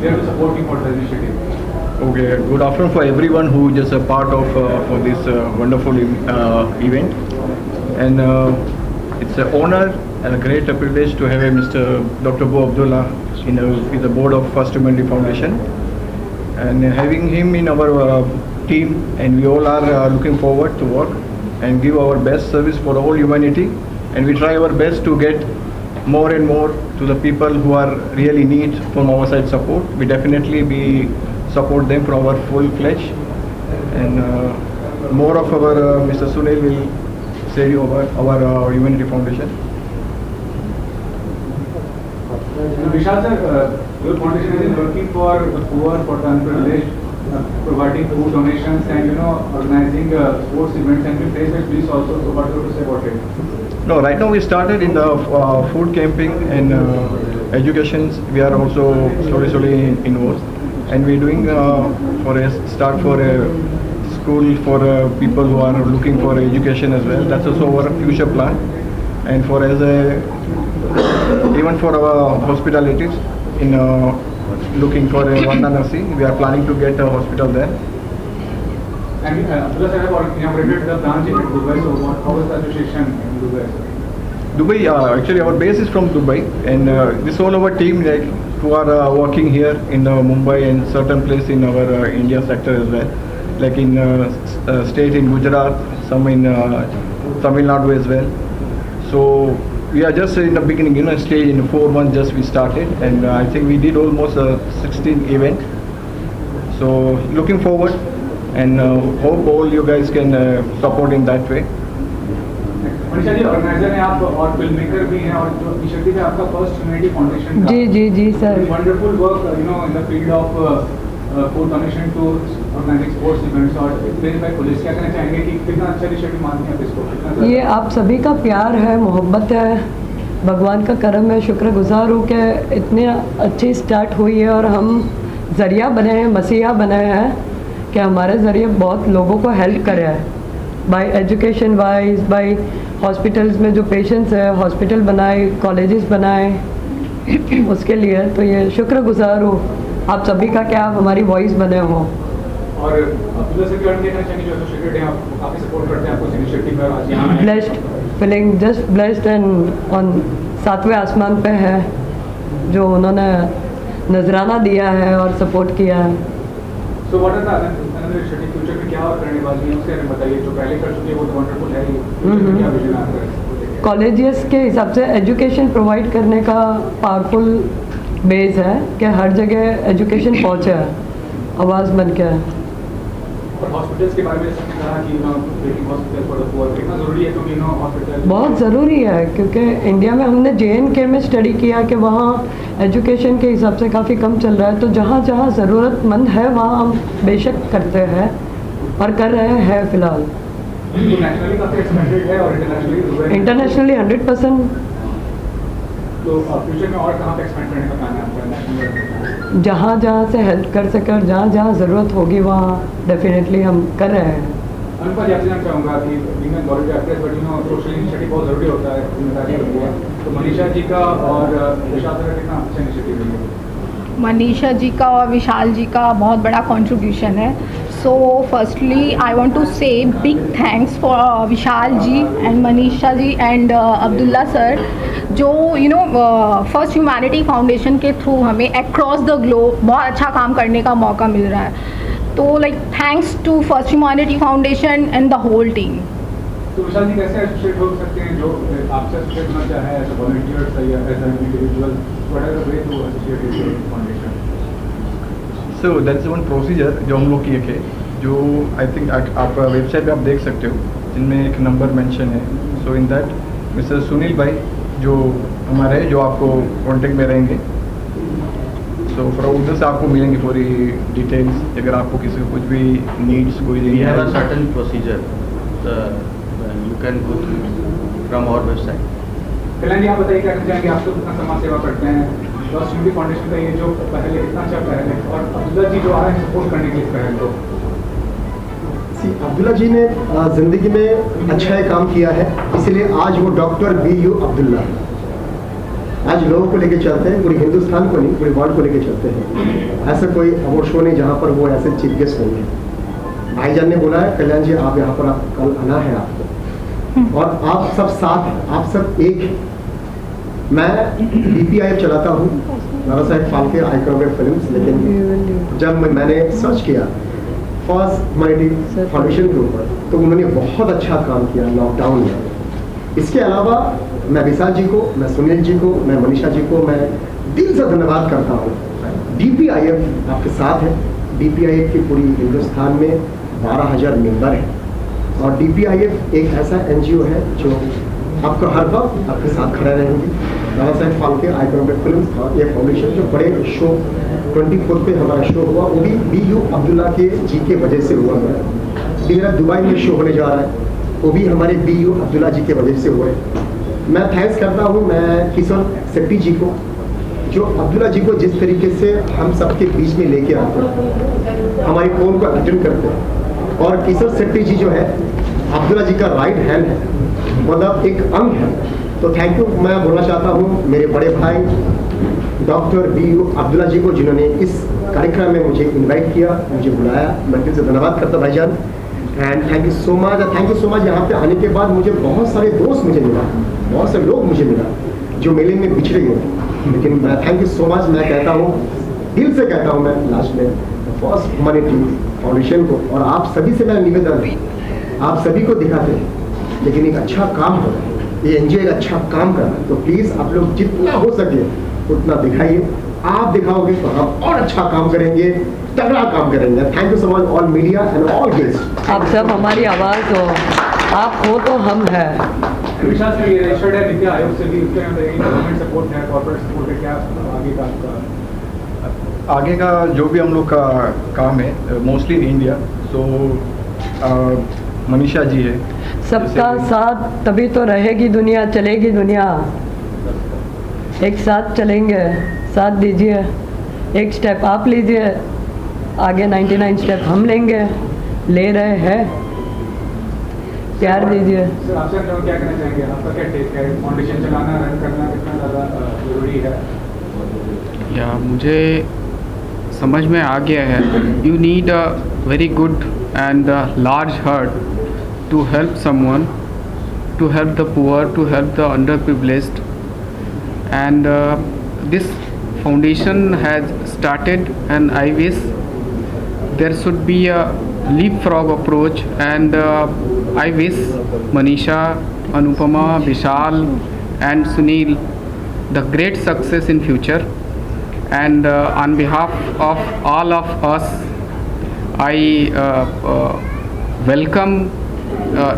there to support me for the initiative. Okay, good afternoon for everyone who is just a part of for this wonderful event, and it's an honor and a great privilege to have Mr. Dr. Bo Abdullah in the board of First Humanity Foundation, and having him in our team, and we all are looking forward to work and give our best service for all humanity, and we try our best to get more and more to the people who are really need from our side support. We definitely support them from our full-fledged, and more of our Mr. Sunil will say about our Humanity Foundation. Vishal sir, your foundation has been working for the poor, for the unprivileged, providing food donations and organizing sports events, and we face with police also. So what do you have to say about it? No, right now we started in the food camping and educations. We are also slowly involved, and we're doing for a start for a school for people who are looking for education as well. That's also our future plan, and for even for our hospitalities in looking for a Varanasi, we are planning to get a hospital there. And Abdullah sir have inaugurated the branch in Dubai. So how is the association in Dubai? Dubai, actually our base is from Dubai, and this whole our team who are working here in Mumbai and certain place in our India sector as well, like in state in Gujarat, some in Tamil Nadu as well. So we are just in the beginning, stage. In 4 months just we started, and I think we did almost 16 event. So looking forward, and hope all you guys can support in that way. Manisha ji, organiser हैं आप और film maker भी हैं, और जो initiative है आपका first humanity foundation का। जी sir. Wonderful work in the field of food donation to organizing sports events, और वेरीफाई पुलिस क्या कहना चाहेंगे कि कितना अच्छा इनिशिएटिव मानते हैं आप इसको? ये आप सभी का प्यार है, मोहब्बत है, भगवान का करम है। शुक्रगुजार हूँ कि इतनी अच्छी स्टार्ट हुई है और हम ज़रिया बने हैं, मसीहा बने हैं कि हमारे ज़रिए बहुत लोगों को हेल्प करे है, by education wise, by hospitals में जो पेशेंट्स है हॉस्पिटल बनाए, कॉलेजेस बनाए, उसके लिए तो ये शुक्रगुजार हूँ आप सभी का कि आप हमारी वॉइस बने हो। और अब्दुल्ला सर क्या कहना चाहेंगे जो एसोसिएटेड हैं, आप काफ़ी सपोर्ट करते हैं आपको इस इनिशिएटिव में, आज यहाँ blessed, feeling just blessed and on 7वें आसमान पे है जो उन्होंने नजराना दिया है और सपोर्ट किया है। So what are the another initiative future में क्या और करने वाली है उसके बारे में बताइए। जो पहले कर चुके हैं वो तो वंडरफुल है ही, क्या विजन आपका है? कॉलेजेस के हिसाब से एजुकेशन प्रोवाइड करने का पावरफुल बेस है कि हर जगह एजुकेशन पहुँचे, आवाज़ बन के। और हॉस्पिटल्स के बारे में सबने कहा कि हॉस्पिटल फॉर द पुअर कितना ज़रूरी है, क्योंकि हॉस्पिटल बहुत ज़रूरी है, क्योंकि इंडिया में हमने JNK में स्टडी किया कि वहाँ एजुकेशन के हिसाब से काफ़ी कम चल रहा है। तो जहाँ जहाँ ज़रूरतमंद है वहाँ हम बेशक करते हैं और कर रहे हैं फ़िलहाल। नेशनली काफ़ी एक्सपेंडेड है और इंटरनेशनली 100%। तो फ्यूचर में और कहाँ पे एक्सपेंड करने का प्लान है आपका नेशनल? जहाँ जहाँ से हेल्प कर सके और जहाँ जहाँ ज़रूरत होगी वहाँ डेफिनेटली हम कर रहे हैं। अनुपा जी, आपसे जानना चाहूँगा कि being a Bollywood actress but social initiative बहुत ज़रूरी होता है, जिम्मेदारी होती है, तो मनीषा जी का और विशाल सर का कितना अच्छा इनिशिएटिव है? मनीषा जी का और विशाल जी का बहुत बड़ा कंट्रीब्यूशन है। So firstly I want to say big thanks for Vishal ji and Manisha ji and Abdullah sir, जो फर्स्ट ह्यूमैनिटी फाउंडेशन के थ्रू हमें अक्रॉस द ग्लोब बहुत अच्छा काम करने का मौका मिल रहा है। तो thanks to first humanity foundation and the whole team. तो विशाल जी कैसे एसोसिएट हो सकते हैं, जो आपसे एसोसिएट होना चाहे एज अ वॉलंटियर या as an individual, what are the way to associate with foundation? So that is one procedure जो हम लोग किए थे, जो आई थिंक आप वेबसाइट पे आप देख सकते हो, जिनमें एक नंबर मेंशन है। सो इन दैट मिस्टर सुनील भाई जो हमारे जो आपको कांटेक्ट में रहेंगे, सो उधर से आपको मिलेंगे पूरी डिटेल्स। अगर आपको किसी को कुछ भी नीड्स कोई We have a certain procedure. You can go from our website. कल्याण जी, आप बताइए क्या कहना चाहेंगे, आप तो कितना समाज सेवा करते हैं, फर्स्ट ह्यूमैनिटी फाउंडेशन का ये जो पहले कितना अच्छा पहल है, और अब्दुल्ला जी जो आ रहे हैं सपोर्ट करने के लिए इस पहल को। अब्दुल्ला जी ने ज़िंदगी में अच्छा काम किया है, इसलिए आज वो डॉक्टर BU अब्दुल्ला। आज लोगों को लेके चलते हैं, पूरे हिंदुस्तान को नहीं, पूरे वर्ल्ड को लेके चलते हैं। ऐसा कोई अवार्ड शो नहीं जहाँ पर वो ऐसे चीफ गेस्ट होंगे। भाईजान ने बोला है कल्याण जी आप यहाँ पर आप कल आना है आपको, और आप सब साथ हैं, आप सब एक हैं। मैं DPIF चलाता हूँ, दादा साहेब फाल्के आइकॉनिक फिल्म्स, लेकिन जब मैंने सर्च किया फर्स्ट ह्यूमैनिटी फाउंडेशन के ऊपर तो उन्होंने बहुत अच्छा काम किया लॉकडाउन में। इसके अलावा मैं विशाल जी को, मैं सुनील जी को, मैं मनीषा जी को मैं दिल से धन्यवाद करता हूँ। DPIF आपके साथ है। DPIF की पूरी हिंदुस्तान में 12,000 मेंबर हैं, और DPIF एक ऐसा NGO है जो आपको हर वक्त आपके साथ खड़ा रहेंगे। दादा साहेब फाल्के आइकॉनिक फिल्म्स और ये फाउंडेशन जो बड़े शो 24 पे हमारा शो हुआ, वो भी BU अब्दुल्ला के जी के वजह से हुआ है। मेरा दुबई में शो होने जा रहा है, वो भी हमारे BU अब्दुल्ला जी के वजह से हुआ है। मैं थैंक्स करता हूँ मैं किशोर शेट्टी जी को, जो अब्दुल्ला जी को जिस तरीके से हम सबके बीच में लेके आते हैं, हमारी फोन को अटेंड करते हैं। और किशोर शेट्टी जी जो है अब्दुल्ला जी का राइट हैंड है, मतलब एक अंग है। तो थैंक यू मैं बोलना चाहता हूँ मेरे बड़े भाई डॉक्टर BU अब्दुल्ला जी को, जिन्होंने इस कार्यक्रम में मुझे इनवाइट किया, मुझे बुलाया। मैं दिल से धन्यवाद करता भाईजान, and thank you so much. Thank you so much. यहाँ पे आने के बाद मुझे बहुत सारे दोस्त मुझे मिला, बहुत से लोग मुझे मिला जो मेले में पिछड़े गए, लेकिन मैं थैंक यू सो मच मैं कहता हूँ, दिल से कहता हूँ मैं लास्ट में फर्स्ट ह्यूमैनिटी फाउंडेशन को, और आप सभी से मेरा निवेदन है, आप सभी को दिखाते हैं लेकिन एक अच्छा काम हो रहा है, ये NGO एक अच्छा काम कर रहा है, तो प्लीज़ आप लोग जितना हो सके उतना दिखाइए। आप दिखाओगे तो हम और अच्छा काम करेंगे, तगड़ा काम करेंगे। Thank you so much all media and all guest. आप सब हमारी आवाज़ हो, आप हो तो हम हैं। विशाल सर, ये रजिस्टर्ड है नीति आयोग से भी, उसके अंदर गवर्नमेंट सपोर्ट है, कॉर्पोरेट सपोर्ट है, क्या आगे का आपका? आगे का जो भी हम लोग का काम है मोस्टली इन इंडिया, तो मनीषा जी है। सबका साथ तभी तो रहेगी दुनिया, चलेगी दुनिया। एक साथ चलेंगे, साथ दीजिए। एक स्टेप आप लीजिए, आगे 99 स्टेप हम लेंगे, ले रहे हैं। प्यार दीजिए। सर आपसे क्या कहना चाहेंगे, आपका क्या टेक है? फाउंडेशन चलाना, रन करना कितना ज़्यादा जरूरी है? या मुझे समझ में आ गया है, you need a very good and large heart to help someone, to help the poor, to help the underprivileged, and this foundation has started, and I wish there should be a leapfrog approach, and I wish Manisha, Anupama, Vishal and Sunil the great success in future, and on behalf of all of us I welcome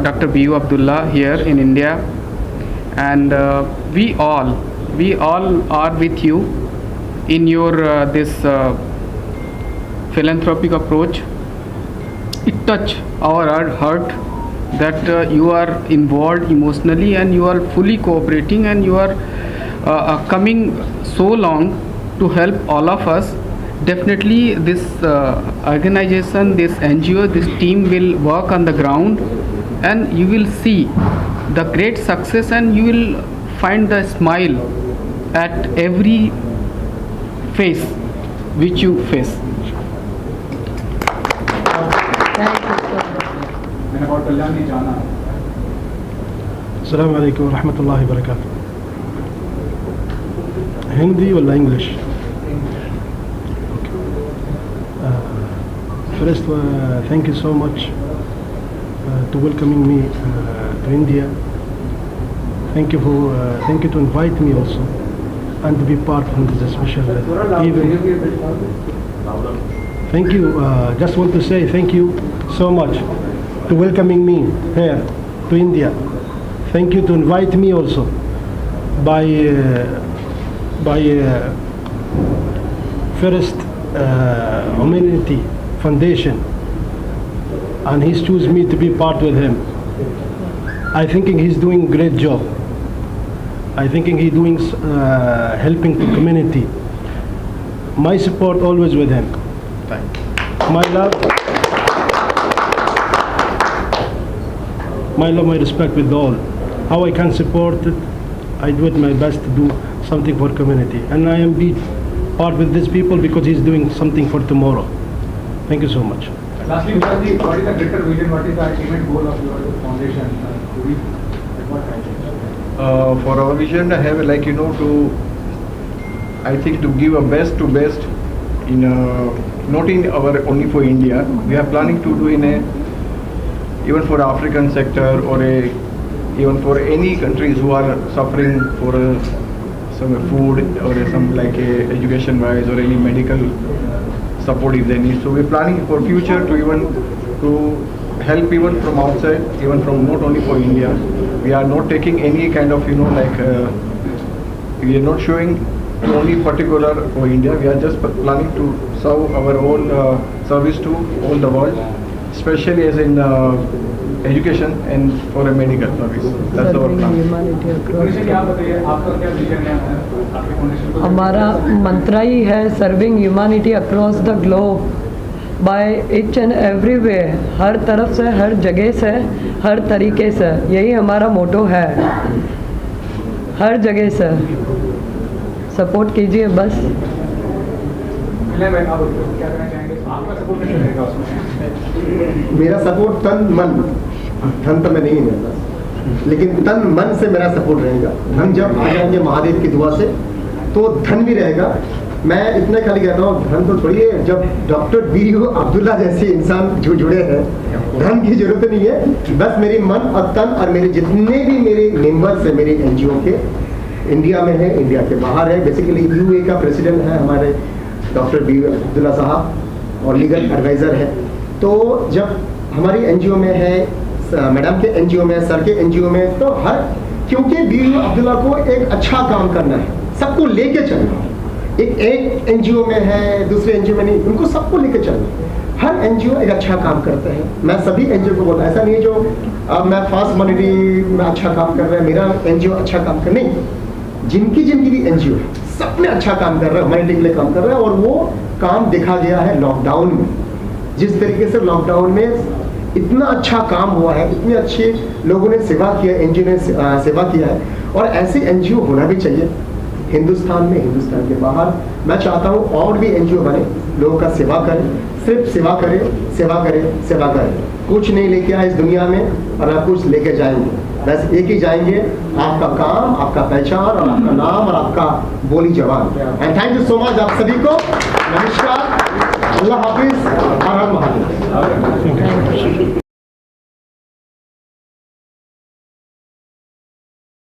Dr. BU Abdullah here in India, and we all are with you in your this philanthropic approach. It touch our heart that you are involved emotionally and you are fully cooperating, and you are coming so long to help all of us. Definitely this organization, this NGO, this team will work on the ground, and you will see the great success, and you will find the smile at every face which you face. मैंने बहुत कल्याण नहीं जाना। अस्सलाम वालेकुम रहमतुल्लाहि वबरकातुहू। हिंदी वला English? First, thank you so much to welcoming me to India. Thank you to invite me also and to be part of this special event. Thank you. Just want to say thank you so much to welcoming me here to India. Thank you to invite me also by First Humanity Foundation, and he's choose me to be part with him. I thinking he's doing great job. I thinking he doing helping the community. My support always with him. Thank you. My love, my respect with all. How I can support it, I do it my best to do something for community, and I am be part with these people because he's doing something for tomorrow. Thank you so much. Lastly, what is the greater vision? What is the ultimate goal of your foundation? At what time? For our vision, I have I think to give a best to best in not in our only for India. We are planning to do in even for African sector or even for any countries who are suffering for some food or some education wise or any medical support if they need. So we're planning for future to even to help even from outside, even from not only for India. We are not taking any kind of we are not showing to only particular for India. We are just planning to serve our own service to all the world, especially as in education and for a medical service. That's our plan. Humanity across Manisha ji, आप बताइए आपका क्या vision है आपके foundation को? हमारा मंत्र ही है serving humanity across the globe by each and everywhere, हर तरफ से, हर जगह से, हर तरीके से। यही हमारा मोटो है, हर जगह से सपोर्ट कीजिए बस। विनय भाई, आप क्या कहना चाहेंगे? आपका सपोर्ट कैसे रहेगा उसमें? मेरा सपोर्ट तन मन, धन तो मैं नहीं है मेरे पास, लेकिन तन मन से मेरा सपोर्ट रहेगा। धन जब आ जाएंगे महादेव की दुआ से तो धन भी रहेगा। मैं इतने खाली कहता हूँ, धन तो छोड़िए, जब डॉक्टर बीयू अब्दुल्ला जैसे इंसान जो जुड़े हैं, धन की जरूरत नहीं है। बस मेरी मन और तन और मेरे जितने भी मेरे मेंबर्स हैं मेरे एनजीओ के, इंडिया में है, इंडिया के बाहर है, बेसिकली यूए का प्रेसिडेंट है हमारे डॉक्टर बीयू अब्दुल्ला साहब और लीगल एडवाइज़र है। तो जब हमारी एनजीओ में है, मैडम के एनजीओ में, सर के एनजीओ में, तो हर क्योंकि बीयू अब्दुल्ला को एक अच्छा काम करना है, सबको लेके चलना है। एक एनजीओ में है, दूसरे एनजीओ में नहीं, उनको सबको लेके चलना है। हर एनजीओ एक अच्छा काम करते हैं। मैं सभी एनजीओ को बोलता, ऐसा नहीं है जो मैं फास्ट मॉनिटरी में अच्छा काम कर रहा है, मेरा एनजीओ अच्छा काम कर, नहीं, जिनकी भी एनजीओ है सब में अच्छा काम कर रहा है, ह्यूमैनिटी के लिए काम कर रहा है। और वो काम देखा गया है लॉकडाउन में, जिस तरीके से लॉकडाउन में इतना अच्छा काम हुआ है, इतने अच्छे लोगों ने सेवा किया, एनजीओ ने सेवा किया है, और ऐसे एनजीओ होना भी चाहिए हिंदुस्तान में, हिंदुस्तान के बाहर। मैं चाहता हूँ और भी एनजीओ बने, लोगों का सेवा करें, सिर्फ सेवा करें, सेवा करें, सेवा करें। कुछ नहीं लेके आए इस दुनिया में और आप कुछ लेके जाएंगे, बस एक ही जाएंगे, आपका काम, आपका पहचान और आपका नाम और आपका बोली जवान। And thank you so much आप सभी को। नमस्कार, अल्लाह हाफिज, हर हर महादेव।